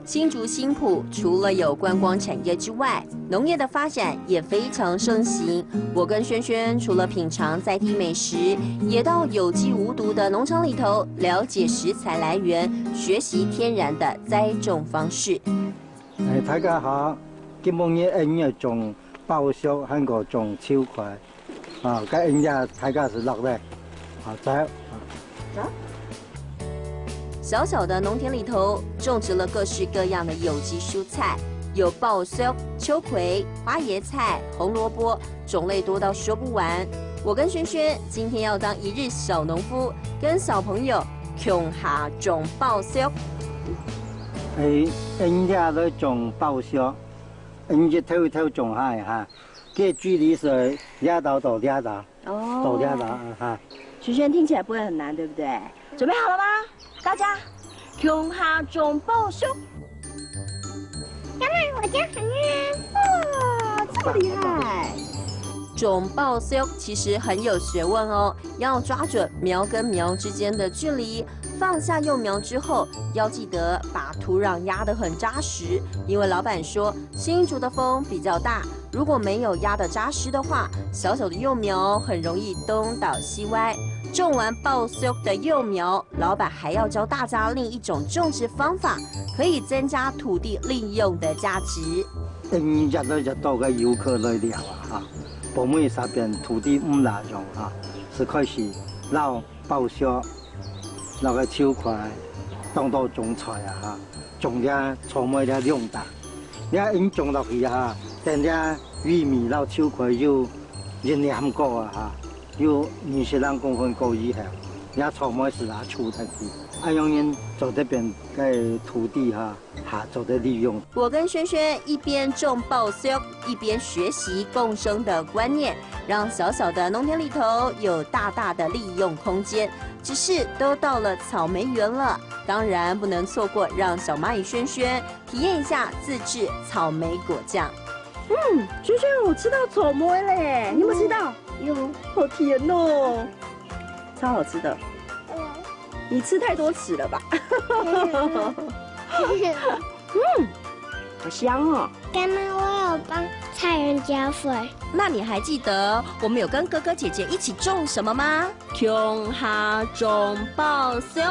新竹新埔除了有观光产业之外，农业的发展也非常盛行。我跟萱萱除了品尝在地美食，也到有机无毒的农场里头了解食材来源，学习天然的栽种方式。大家好，今晡日因要種包粟，還個種秋葵，咁因家大家是落嚟，走。小小的农田里头种植了各式各样的有机蔬菜，有报粟、秋葵、花椰菜、红萝卜，种类多到说不完。我跟萱萱今天要当一日小农夫，跟小朋友共下种报粟。因家都種報銷，因就偷種下哈，這距離是2道到2道，到2道哈。萱萱听起来不会很难，对不对？准备好了吗？大家，共下种报粟。妈妈，我家很远。哇，这么厉害！种报粟其实很有学问哦，要抓准苗跟苗之间的距离。放下幼苗之后，要记得把土壤压得很扎实，因为老板说新竹的风比较大，如果没有压得扎实的话，小小的幼苗很容易东倒西歪。种完报粟的幼苗，老板还要教大家另一种种植方法，可以增加土地利用的价值。因家都就到個遊客來了哈，我們那邊土地唔大用哈，是開始撈報粟。那個秋葵，當到種菜啊哈，種啲草莓啲量大，你一因種落去哈，等啲玉米撈秋葵又黏高啊哈，又20公分高以後，啲草莓是拿出得去，按用人做這邊嘅土地哈，做的利用。我跟萱萱一邊種報粟，一邊學習共生的觀念，讓小小的農田裡頭有大大的利用空間。只是都到了草莓園了，當然不能錯過，讓小螞蟻萱萱體驗一下自製草莓果醬。萱萱，我吃到草莓嘞，你有沒有吃到？有，好甜哦，超好吃的。你吃太多籽了吧？好香哦。刚刚我有帮菜园浇水。那你还记得我们有跟哥哥姐姐一起种什么吗？共下种报粟。